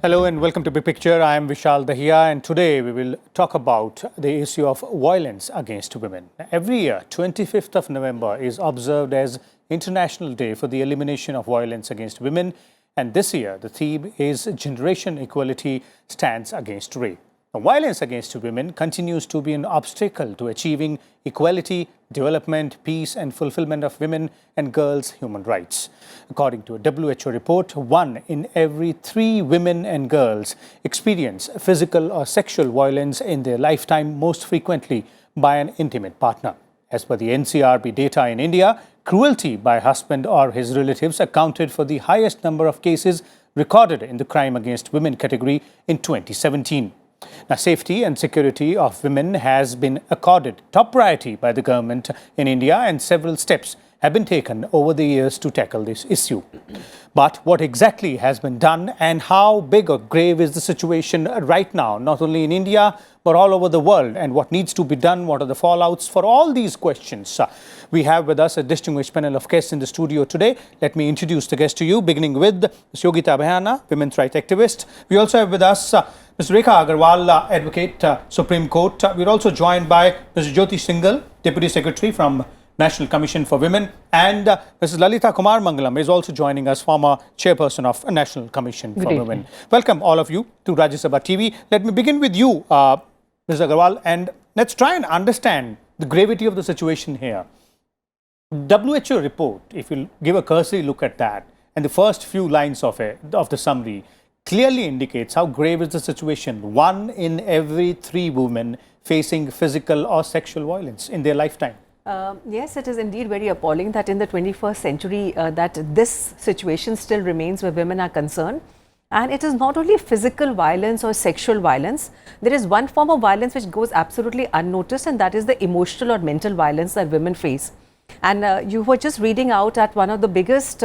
Hello and welcome to Big Picture. I am Vishal Dahiya and today we will talk about the issue of violence against women. Every year, 25th of November is observed as International Day for the Elimination of Violence Against Women, and this year the theme is Generation Equality Stands Against Rape. Violence against women continues to be an obstacle to achieving equality, development, peace and fulfillment of women and girls' human rights. According to a WHO report, 1 in every 3 women and girls experience physical or sexual violence in their lifetime, most frequently by an intimate partner. As per the NCRB data in India, cruelty by a husband or his relatives accounted for the highest number of cases recorded in the crime against women category in 2017. Now, safety and security of women has been accorded top priority by the government in India, and several steps have been taken over the years to tackle this issue. But what exactly has been done and how big or grave is the situation right now, not only in India, but all over the world, and what needs to be done, what are the fallouts for all these questions? We have with us a distinguished panel of guests in the studio today. Let me introduce the guests to you, beginning with Ms. Yogita Bhayana, women's rights activist. We also have with us Ms. Rekha Agarwal, advocate, Supreme Court. We're also joined by Mr. Jyoti Singhal, Deputy Secretary from National Commission for Women, and Mrs. Lalita Kumar Mangalam is also joining us, former chairperson of National Commission for Women. Welcome all of you to Rajya Sabha TV. Let me begin with you, Ms. Agarwal, and let's try and understand the gravity of the situation here. WHO report, if you give a cursory look at that, and the first few lines of the summary clearly indicates how grave is the situation. 1 in every 3 women facing physical or sexual violence in their lifetime. Yes, it is indeed very appalling that in the 21st century that this situation still remains where women are concerned. And it is not only physical violence or sexual violence. There is one form of violence which goes absolutely unnoticed, and that is the emotional or mental violence that women face. And you were just reading out at one of the biggest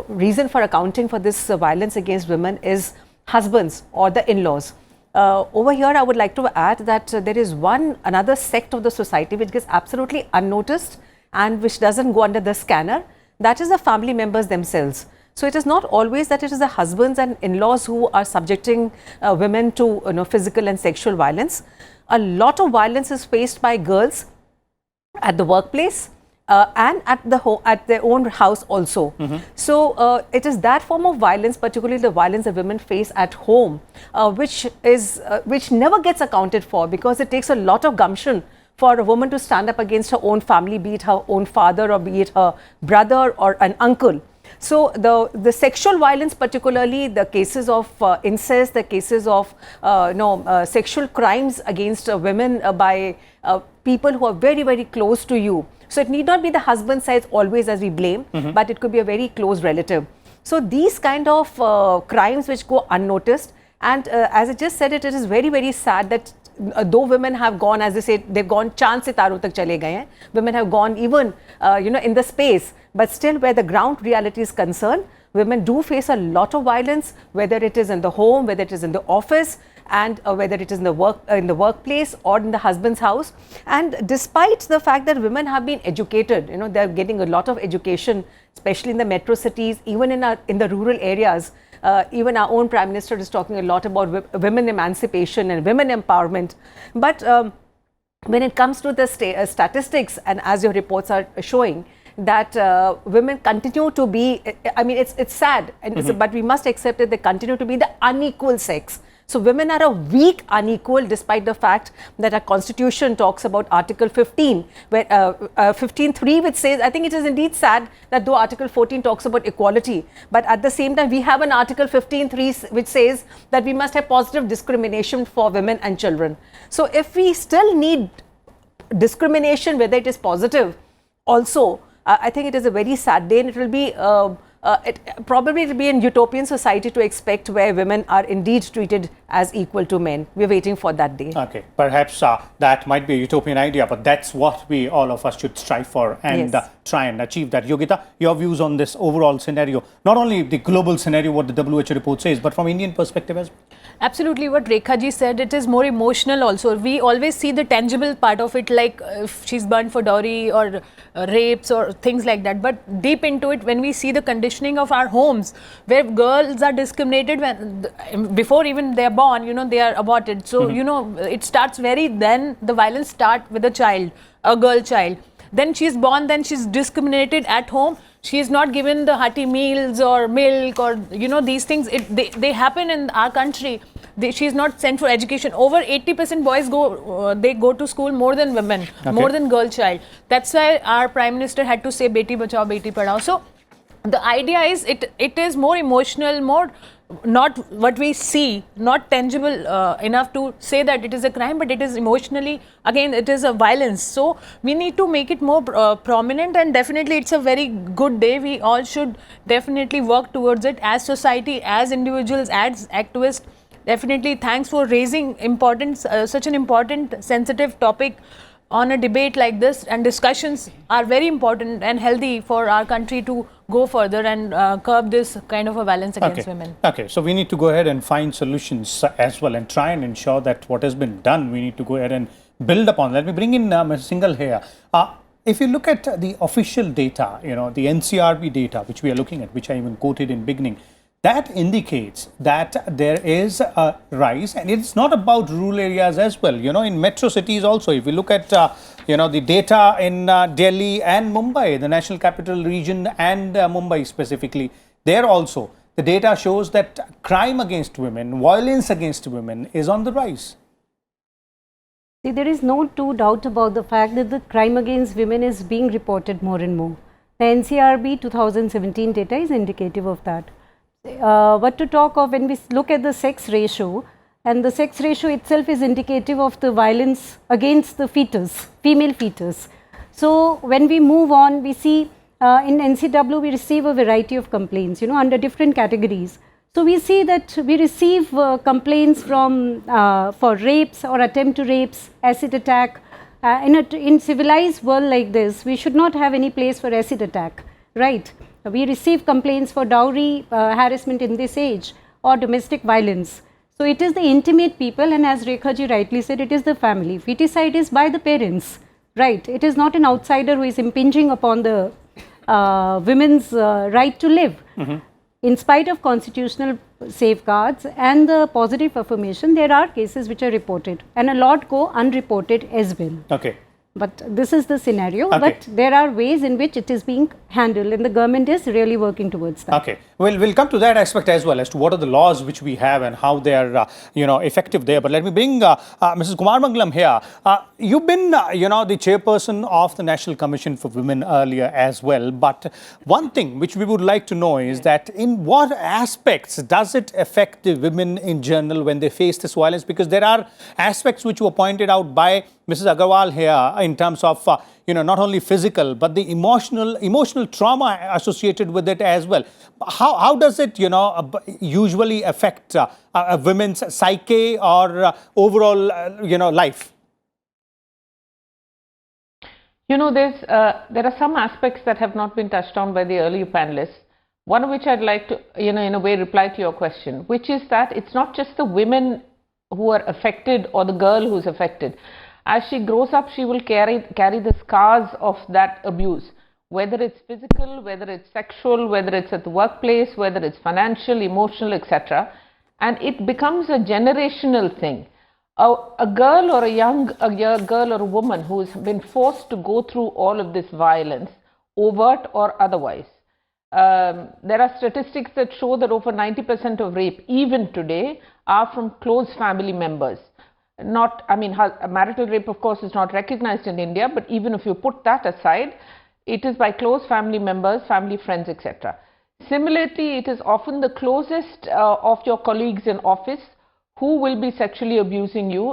reason for accounting for this violence against women is husbands or the in-laws. Over here, I would like to add that there is another sect of the society which gets absolutely unnoticed and which doesn't go under the scanner. That is the family members themselves. So it is not always that it is the husbands and in-laws who are subjecting women to physical and sexual violence. A lot of violence is faced by girls at the workplace and at their own house also. So it is that form of violence, particularly the violence that women face at home, which never gets accounted for, because it takes a lot of gumption for a woman to stand up against her own family, be it her own father or be it her brother or an uncle. So the sexual violence, particularly the cases of incest, the cases of sexual crimes against women by people who are very, very close to you. So it need not be the husband side always as we blame, but it could be a very close relative. So these kind of crimes which go unnoticed, and as I just said, it is very, very sad that though women have gone, as they say, they've gone chand se taro tak chale gaye hain. Women have gone even in the space, but still where the ground reality is concerned, women do face a lot of violence, whether it is in the home, whether it is in the office, and whether it is in the workplace or in the husband's house. And despite the fact that women have been educated, they're getting a lot of education, especially in the metro cities, even in the rural areas. Even our own Prime Minister is talking a lot about women emancipation and women empowerment. But when it comes to the statistics, and as your reports are showing, that women continue to be, I mean, it's sad, and but we must accept that they continue to be the unequal sex. So women are a weak unequal, despite the fact that our constitution talks about Article 15, where 15.3, which says, I think it is indeed sad that though Article 14 talks about equality, but at the same time we have an Article 15.3 which says that we must have positive discrimination for women and children. So if we still need discrimination, whether it is positive, also, I think it is a very sad day, and it will be probably it will be an utopian society to expect where women are indeed treated as equal to men. We're waiting for that day. Okay, perhaps that might be a utopian idea, but that's what we all of us should strive for and try and achieve that. Yogita, your views on this overall scenario, not only the global scenario, what the WHO report says, but from Indian perspective as well? Absolutely what Rekha ji said, it is more emotional also. We always see the tangible part of it, like if she's burned for dowry or rapes or things like that. But deep into it, when we see the conditioning of our homes, where girls are discriminated before even they are born, you know, they are aborted. So, you know, it starts then the violence starts with a child, a girl child. Then she's born, then she's discriminated at home. She is not given the hearty meals or milk or, you know, these things. They happen in our country. She is not sent for education. Over 80% boys they go to school more than women, more than girl child. That's why our Prime Minister had to say Beti Bachao, Beti Padhao. So the idea is it is more emotional, more not what we see, not tangible enough to say that it is a crime, but it is emotionally, again, it is a violence. So we need to make it more prominent, and definitely it's a very good day. We all should definitely work towards it as society, as individuals, as activists. Definitely thanks for raising such an important, sensitive topic on a debate like this, and discussions are very important and healthy for our country to go further and curb this kind of a violence against women. Okay, so we need to go ahead and find solutions as well and try and ensure that what has been done, we need to go ahead and build upon. Let me bring in Ms. Singhal here. If you look at the official data, you know, the NCRB data, which we are looking at, which I even quoted in beginning, that indicates that there is a rise, and it's not about rural areas as well. You know, in metro cities also, if we look at, you know, the data in Delhi and Mumbai, the national capital region and Mumbai specifically, there also, the data shows that crime against women, violence against women is on the rise. See, there is no doubt about the fact that the crime against women is being reported more and more. The NCRB 2017 data is indicative of that. What to talk of when we look at the sex ratio, and the sex ratio itself is indicative of the violence against the fetus, female fetus. So when we move on, we see in NCW we receive a variety of complaints, you know, under different categories. So we see that we receive complaints from for rapes or attempt to rapes, acid attack. In civilized world like this, we should not have any place for acid attack, right? We receive complaints for dowry harassment in this age or domestic violence. So it is the intimate people, and as Rekha ji rightly said, it is the family. Feticide is by the parents, right? It is not an outsider who is impinging upon the women's right to live. In spite of constitutional safeguards and the positive affirmation, there are cases which are reported, and a lot go unreported as well. Okay. But this is the scenario, okay. But there are ways in which it is being handled, and the government is really working towards that. Okay, well, we'll come to that aspect as well, as to what are the laws which we have and how they are, you know, effective there. But let me bring Mrs. Kumar Mangalam here. You've been, you know, the chairperson of the National Commission for Women earlier as well. But one thing which we would like to know is that in what aspects does it affect the women in general when they face this violence? Because there are aspects which were pointed out by Mrs. Agarwal here in terms of, you know, not only physical, but the emotional trauma associated with it as well. How does it, you know, usually affect a women's psyche or overall, you know, life? You know, there are some aspects that have not been touched on by the earlier panelists. One of which I'd like to, you know, in a way reply to your question, which is that it's not just the women who are affected or the girl who's affected. As she grows up, she will carry the scars of that abuse, whether it's physical, whether it's sexual, whether it's at the workplace, whether it's financial, emotional, etc. And it becomes a generational thing. A girl or a girl or a woman who's been forced to go through all of this violence, overt or otherwise. There are statistics that show that over 90% of rape, even today, are from close family members. Not, I mean, marital rape, of course, is not recognized in India, but even if you put that aside, it is by close family members, family friends, etc. Similarly, it is often the closest of your colleagues in office who will be sexually abusing you,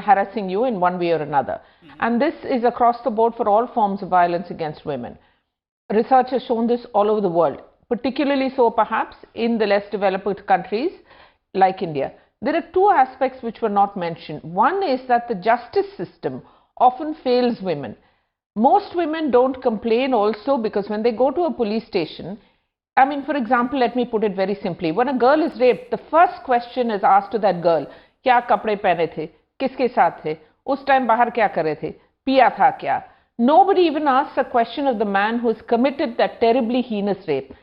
harassing you in one way or another. And this is across the board for all forms of violence against women. Research has shown this all over the world, particularly so perhaps in the less developed countries like India. There are two aspects which were not mentioned. One is that the justice system often fails women. Most women don't complain also because when they go to a police station, I mean, for example, let me put it very simply. When a girl is raped, the first question is asked to that girl, क्या कपड़े पहने थे, किसके साथ थे, उस time बाहर क्या कर रहे थे, पिया था क्या? Nobody even asks a question of the man who has committed that terribly heinous rape.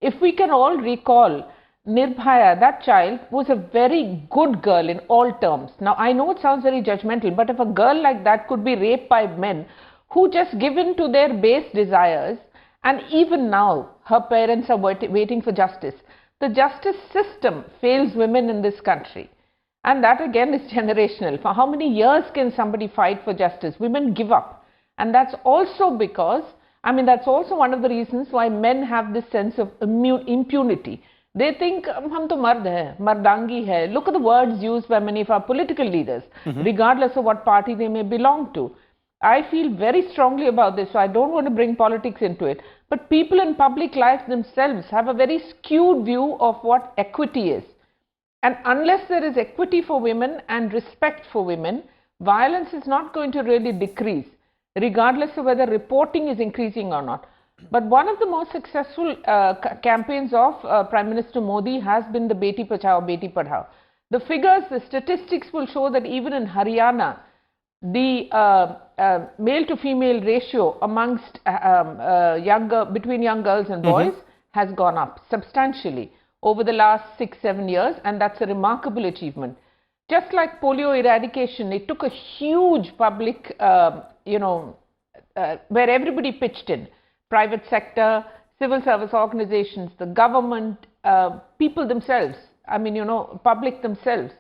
If we can all recall, Nirbhaya, that child, was a very good girl in all terms. Now, I know it sounds very judgmental, but if a girl like that could be raped by men who just give in to their base desires, and even now her parents are waiting for justice. The justice system fails women in this country. And that again is generational. For how many years can somebody fight for justice? Women give up. And that's also because, I mean, that's also one of the reasons why men have this sense of impunity. They think, hum to mard hai, mardangi hai. Look at the words used by many of our political leaders, regardless of what party they may belong to. I feel very strongly about this, so I don't want to bring politics into it. But people in public life themselves have a very skewed view of what equity is. And unless there is equity for women and respect for women, violence is not going to really decrease, regardless of whether reporting is increasing or not. But one of the most successful campaigns of Prime Minister Modi has been the Beti Bachao, Beti Padhao. The figures, the statistics will show that even in Haryana, the male to female ratio amongst between young girls and boys has gone up substantially over the last 6-7 years, and that's a remarkable achievement. Just like polio eradication, it took a huge public, where everybody pitched in, private sector, civil service organizations, the government, people themselves, I mean, public themselves.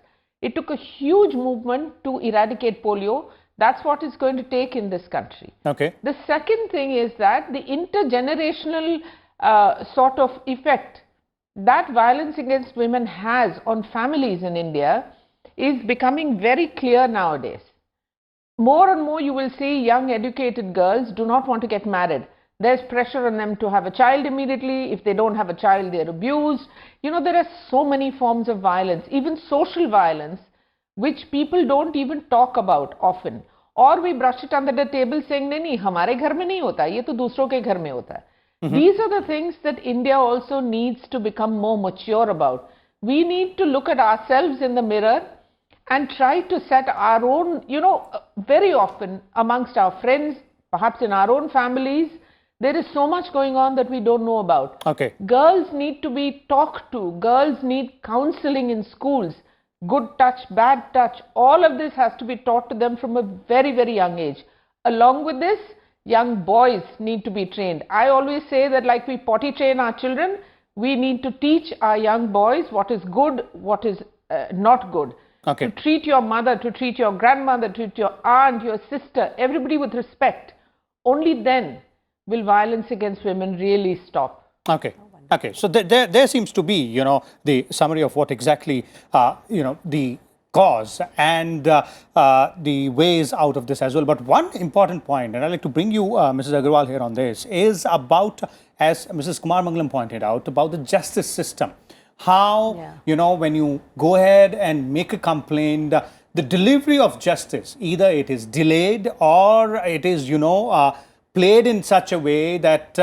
It took a huge movement to eradicate polio. That's what it's going to take in this country. Okay. The second thing is that the intergenerational sort of effect that violence against women has on families in India is becoming very clear nowadays. More and more you will see young educated girls do not want to get married. There's pressure on them to have a child immediately. If they don't have a child, they're abused. There are so many forms of violence, even social violence, which people don't even talk about often. Or we brush it under the table saying, nahi, hamare ghar mein nahi hota, ye to dusron ke ghar mein hota hai. These are the things that India also needs to become more mature about. We need to look at ourselves in the mirror and try to set our own, very often amongst our friends, perhaps in our own families, there is so much going on that we don't know about. Okay. Girls need to be talked to. Girls need counseling in schools. Good touch, bad touch. All of this has to be taught to them from a very, very young age. Along with this, young boys need to be trained. I always say that like we potty train our children, we need to teach our young boys what is good, what is not good. Okay. To treat your mother, to treat your grandmother, to treat your aunt, your sister, everybody with respect. Only then will violence against women really stop. Okay. Okay. So there seems to be, the summary of what exactly, the cause and the ways out of this as well. But one important point, and I'd like to bring you, Mrs. Agarwal, here on this, is about, as Mrs. Kumar Mangalam pointed out, about the justice system. How, when you go ahead and make a complaint, the delivery of justice, either it is delayed or it is, played in such a way that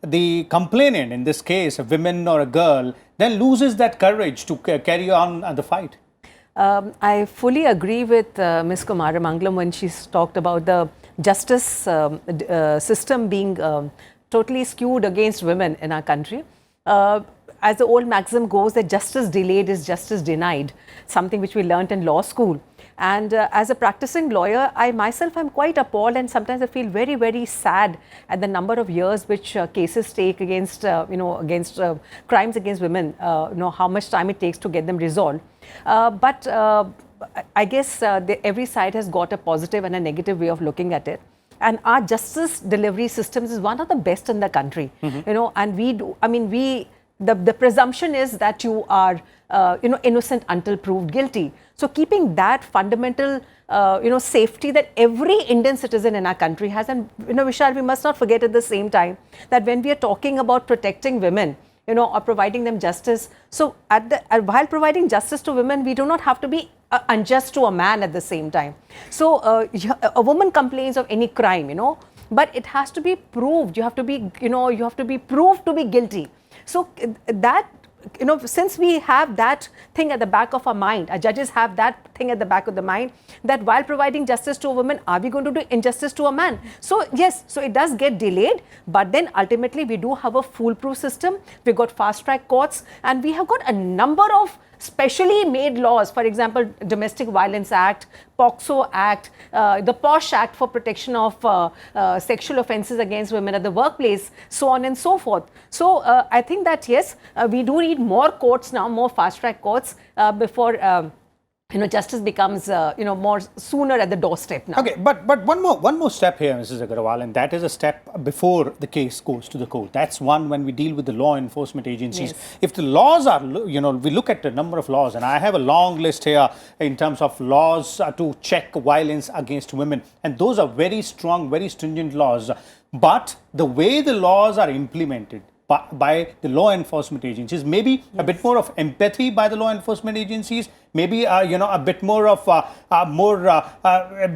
the complainant, in this case, a woman or a girl, then loses that courage to carry on the fight. I fully agree with Ms. Kumar Mangalam when she's talked about the justice system being totally skewed against women in our country. As the old maxim goes, that justice delayed is justice denied, something which we learnt in law school. And as a practicing lawyer, I myself am quite appalled, and sometimes I feel very, very sad at the number of years which cases take against, against crimes against women, how much time it takes to get them resolved. But I guess every side has got a positive and a negative way of looking at it. And our justice delivery systems is one of the best in the country, and we do, the presumption is that you are, innocent until proved guilty. So keeping that fundamental, safety that every Indian citizen in our country has, and, Vishal, we must not forget at the same time that when we are talking about protecting women, or providing them justice, so while providing justice to women, we do not have to be unjust to a man at the same time. So a woman complains of any crime, but it has to be proved. You have to be, you have to be proved to be guilty. So that, you know, since we have that thing at the back of our mind, our judges have that thing at the back of the mind, that while providing justice to a woman, are we going to do injustice to a man? So yes, so it does get delayed, but then ultimately we do have a foolproof system. We've got fast track courts, and we have got a number of specially made laws. For example, Domestic Violence Act, POCSO Act, the POSH Act for protection of sexual offences against women at the workplace, so on and so forth. So I think that yes, we do need more courts now, more fast track courts before you know, justice becomes, you know, more sooner at the doorstep now. Okay, but one more step here, Mrs. Agarwal, and that is a step before the case goes to the court. That's one when we deal with the law enforcement agencies. Yes. If the laws are, you know, we look at the number of laws, and I have a long list here in terms of laws to check violence against women, and those are very strong, very stringent laws. But the way the laws are implemented by the law enforcement agencies, maybe a bit more of empathy by the law enforcement agencies, maybe you know, a bit more of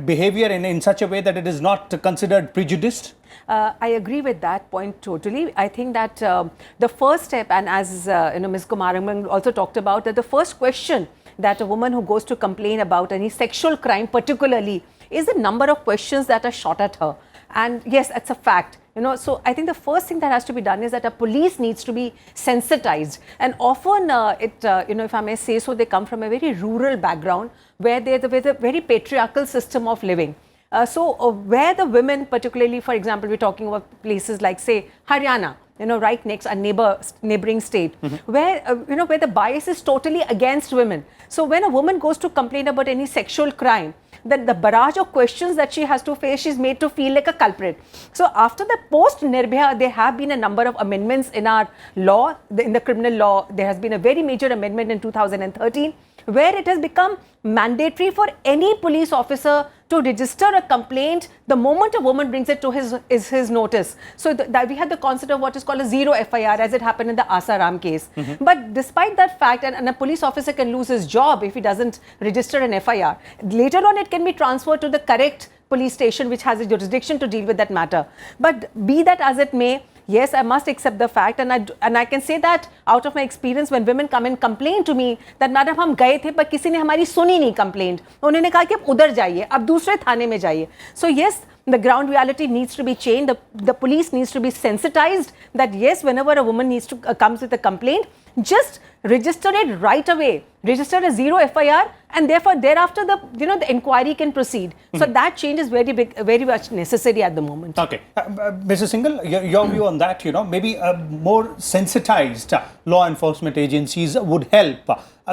behavior in such a way that it is not considered prejudiced. I agree with that point totally. I think that the first step, and as you know, Ms. Kumaran also talked about, that the first question that a woman who goes to complain about any sexual crime particularly is the number of questions that are shot at her. And yes, that's a fact. You know, so I think the first thing that has to be done is that a police needs to be sensitized, and often you know, if I may say so, they come from a very rural background where there's a very patriarchal system of living. Where the women, particularly, for example, we're talking about places like, say, Haryana, you know, right next, a neighboring state, where you know, where the bias is totally against women. So when a woman goes to complain about any sexual crime, that the barrage of questions that she has to face, she's made to feel like a culprit. So after the post-Nirbhaya, there have been a number of amendments in our law, in the criminal law. There has been a very major amendment in 2013, where it has become mandatory for any police officer to register a complaint the moment a woman brings it to his notice. So that we had the concept of what is called a zero FIR, as it happened in the Asaram case. But despite that fact, and a police officer can lose his job if he doesn't register an FIR. Later on, it can be transferred to the correct police station which has a jurisdiction to deal with that matter. But be that as it may, yes, I must accept the fact, and I can say that out of my experience, when women come and complain to me that madam हम गए थे पर किसी ने हमारी सुनी नहीं complaint, उन्होंने कहा कि आप उधर जाइए, आप दूसरे थाने में जाइए. So yes, the ground reality needs to be changed. The police needs to be sensitized that yes, whenever a woman needs to comes with a complaint, just register it right away. Register a zero FIR, and therefore thereafter the the inquiry can proceed. So that change is very much necessary at the moment. Okay, Mr. Singhal, your view on that? Maybe more sensitized law enforcement agencies would help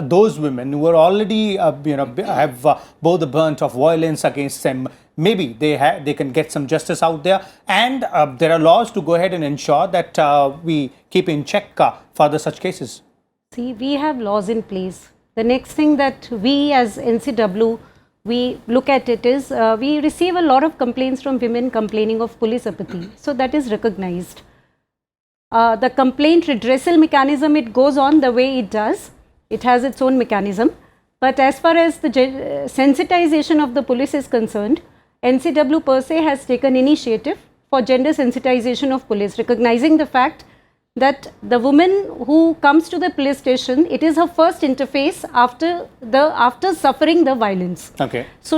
those women who are already have bore the brunt of violence against them. Maybe they can get some justice out there, and there are laws to go ahead and ensure that we keep in check further such cases. See, we have laws in place. The next thing that we as NCW, we look at it is, we receive a lot of complaints from women complaining of police apathy. So that is recognized. The complaint redressal mechanism, it goes on the way it does. It has its own mechanism. But as far as the sensitization of the police is concerned, NCW per se has taken initiative for gender sensitization of police, recognizing the fact that the woman who comes to the police station, it is her first interface after suffering the violence. Okay. So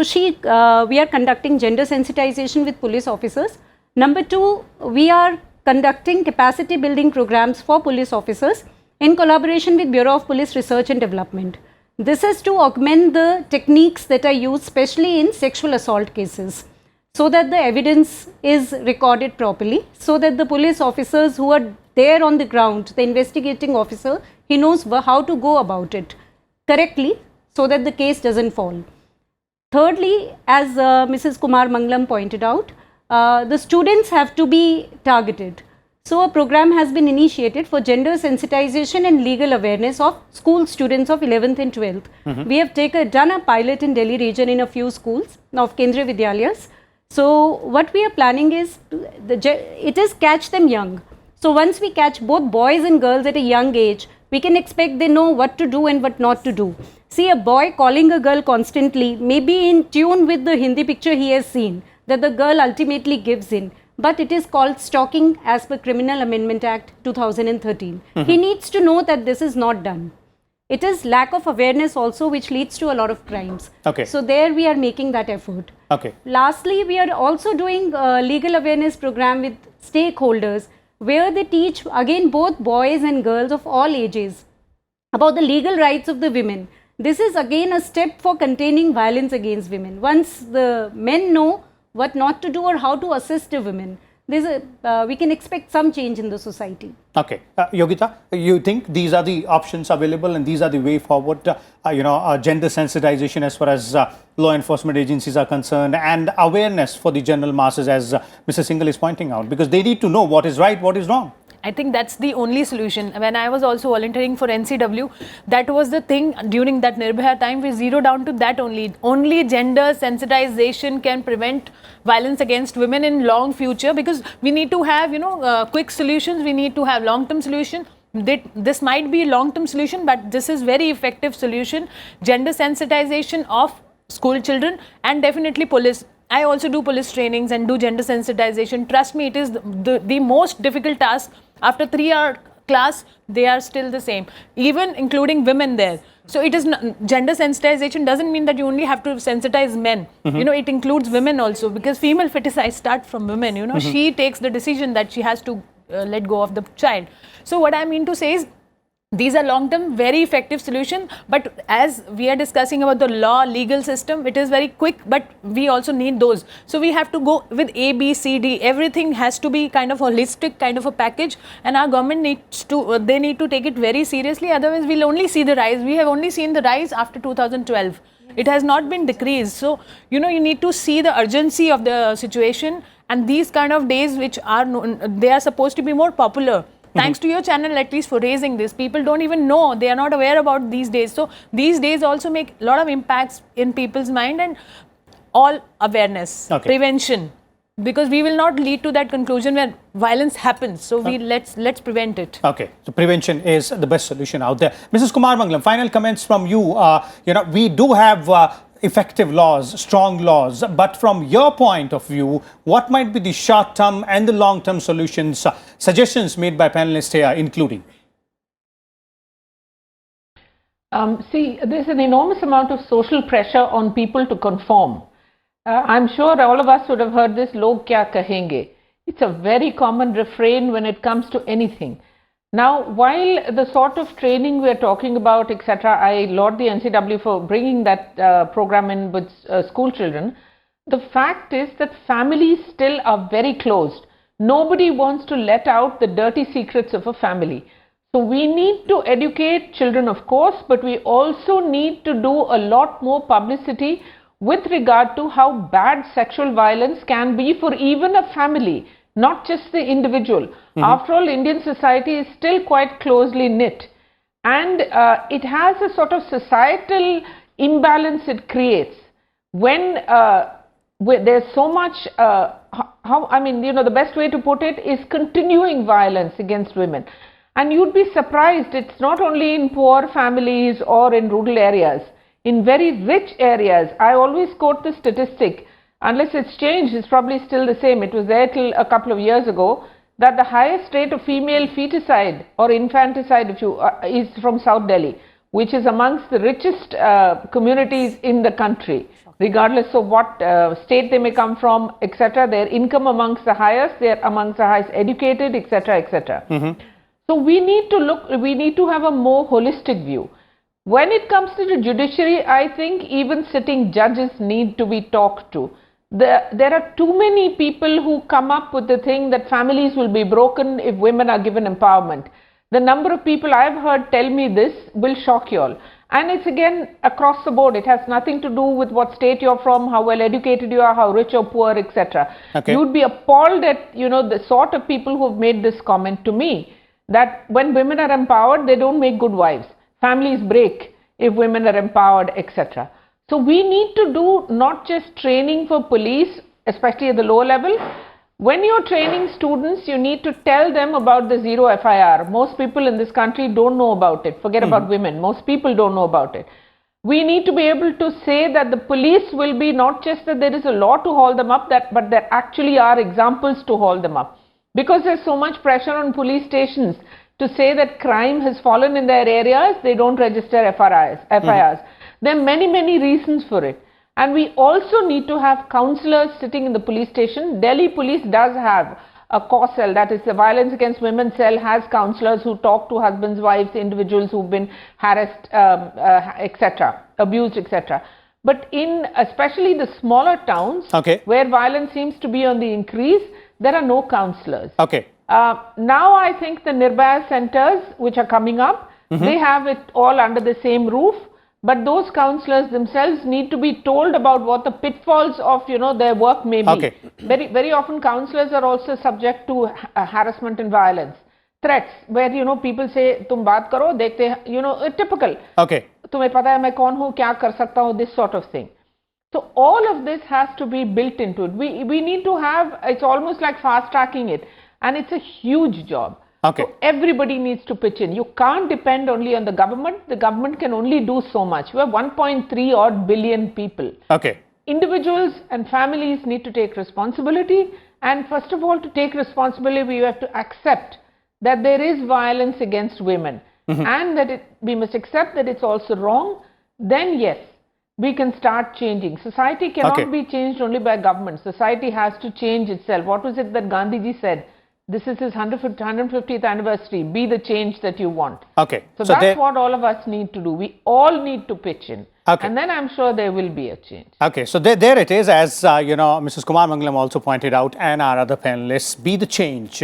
we are conducting gender sensitization with police officers. Number two, we are conducting capacity building programs for police officers in collaboration with Bureau of Police Research and Development. This is to augment the techniques that are used, especially in sexual assault cases, so that the evidence is recorded properly, so that the police officers who are there on the ground, the investigating officer, he knows how to go about it correctly so that the case doesn't fall. Thirdly, as Mrs. Kumar Mangalam pointed out, the students have to be targeted. So a program has been initiated for gender sensitization and legal awareness of school students of 11th and 12th. We have done a pilot in Delhi region in a few schools of Kendriya Vidyalayas. So what we are planning is, it is catch them young. So once we catch both boys and girls at a young age, we can expect they know what to do and what not to do. See, a boy calling a girl constantly may be in tune with the Hindi picture he has seen, that the girl ultimately gives in. but it is called stalking as per Criminal Amendment Act 2013. He needs to know that this is not done. It is lack of awareness also which leads to a lot of crimes. Okay. So there we are making that effort. Okay. Lastly, we are also doing a legal awareness program with stakeholders where they teach again both boys and girls of all ages about the legal rights of the women. This is again a step for containing violence against women. Once the men know what not to do or how to assist the women, we can expect some change in the society. Okay, Yogita, you think these are the options available and these are the way forward? Gender sensitization as far as law enforcement agencies are concerned, and awareness for the general masses, as Mr. Singhal is pointing out, because they need to know what is right, what is wrong. I think that's the only solution. When I was also volunteering for NCW, that was the thing during that Nirbhaya time. We zeroed down to that only. Only gender sensitization can prevent violence against women in long future, because we need to have, quick solutions. We need to have long-term solution. This might be a long-term solution, but this is very effective solution. Gender sensitization of school children, and definitely police. I also do police trainings and do gender sensitization. Trust me, it is the most difficult task. After 3-hour class, they are still the same, even including women there. So it is gender sensitization doesn't mean that you only have to sensitize men. It includes women also, because female feticide start from women. She takes the decision that she has to let go of the child. So what I mean to say is, these are long-term, very effective solution. But as we are discussing about the law, legal system, it is very quick, but we also need those. So we have to go with A, B, C, D. Everything has to be kind of holistic, kind of a package. And our government needs to, they need to take it very seriously. Otherwise, we'll only see the rise. We have only seen the rise after 2012. It has not been decreased. So, you need to see the urgency of the situation. And these kind of days, which are, they are supposed to be more popular. Thanks to your channel, at least, for raising this. People don't even know. They are not aware about these days. So these days also make a lot of impacts in people's mind, and all awareness, prevention. Because we will not lead to that conclusion where violence happens. So let's prevent it. Okay, so prevention is the best solution out there. Mrs. Kumar Mangalam, final comments from you. We do have effective laws, strong laws, but from your point of view, what might be the short-term and the long-term solutions, suggestions made by panelists here, including? See, there's an enormous amount of social pressure on people to conform. I'm sure all of us would have heard this, log kya kahenge. It's a very common refrain when it comes to anything. Now, while the sort of training we're talking about, etc., I laud the NCW for bringing that program in with school children, the fact is that families still are very closed. Nobody wants to let out the dirty secrets of a family. So we need to educate children, of course, but we also need to do a lot more publicity with regard to how bad sexual violence can be for even a family, not just the individual. After all, Indian society is still quite closely knit, and it has a sort of societal imbalance it creates when there's so much, the best way to put it is continuing violence against women. And you'd be surprised, it's not only in poor families or in rural areas, in very rich areas. I always quote the statistic, unless it's changed, it's probably still the same. It was there till a couple of years ago, that the highest rate of female feticide or infanticide is from South Delhi, which is amongst the richest communities in the country, regardless of what state they may come from, etc. Their income amongst the highest, they are amongst the highest educated, etc., etc. So we need to have a more holistic view. When it comes to the judiciary, I think even sitting judges need to be talked to. There are too many people who come up with the thing that families will be broken if women are given empowerment. The number of people I've heard tell me this will shock you all. And it's again across the board. It has nothing to do with what state you're from, how well educated you are, how rich or poor, etc. You would be appalled at the sort of people who have made this comment to me, that when women are empowered, they don't make good wives. Families break if women are empowered, etc. So we need to do not just training for police, especially at the lower level. When you're training students, you need to tell them about the zero FIR. Most people in this country don't know about it. Forget about women. Most people don't know about it. We need to be able to say that the police will be not just that there is a law to hold them up, but there actually are examples to hold them up. Because there's so much pressure on police stations to say that crime has fallen in their areas, they don't register FIRs. There are many, many reasons for it. And we also need to have counsellors sitting in the police station. Delhi police does have a core cell, that is the violence against women cell, has counsellors who talk to husbands, wives, individuals who've been harassed, etc., abused, etc. But in especially the smaller towns, where violence seems to be on the increase, there are no counsellors. Now I think the Nirbhaya centers which are coming up, they have it all under the same roof. But those counsellors themselves need to be told about what the pitfalls of their work may be. Very often counsellors are also subject to harassment and violence, threats, where people say, "Tum baat karo, dekhte," typical. "Tumhe pata hai main kaun hu, kya kar sakta hu," this sort of thing. So all of this has to be built into it. We need to have, it's almost like fast tracking it, and it's a huge job. So everybody needs to pitch in. You can't depend only on the government. The government can only do so much. We have 1.3 odd billion people. Individuals and families need to take responsibility. And first of all, to take responsibility, we have to accept that there is violence against women. And that we must accept that it's also wrong. Then yes, we can start changing. Society cannot be changed only by government. Society has to change itself. What was it that Gandhiji said? This is his 150th anniversary. Be the change that you want. So that's what all of us need to do. We all need to pitch in. And then I'm sure there will be a change. So there it is, as Mrs. Kumar Mangalam also pointed out, and our other panelists, be the change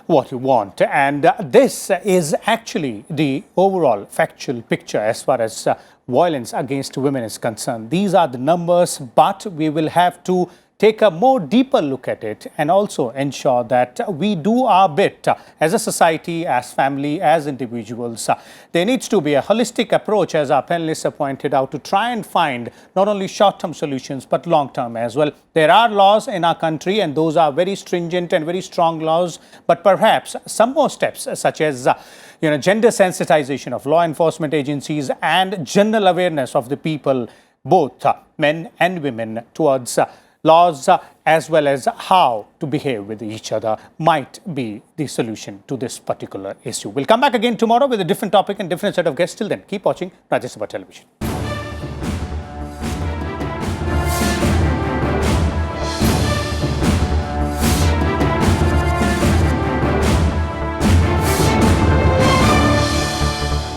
what you want. And this is actually the overall factual picture as far as violence against women is concerned. These are the numbers, but we will have to take a more deeper look at it and also ensure that we do our bit as a society, as family, as individuals. There needs to be a holistic approach, as our panelists have pointed out, to try and find not only short-term solutions but long-term as well. There are laws in our country and those are very stringent and very strong laws, but perhaps some more steps such as gender sensitization of law enforcement agencies and general awareness of the people, both men and women, towards laws as well as how to behave with each other might be the solution to this particular issue. We'll come back again tomorrow with a different topic and different set of guests. Till then, keep watching Rajya Sabha Television.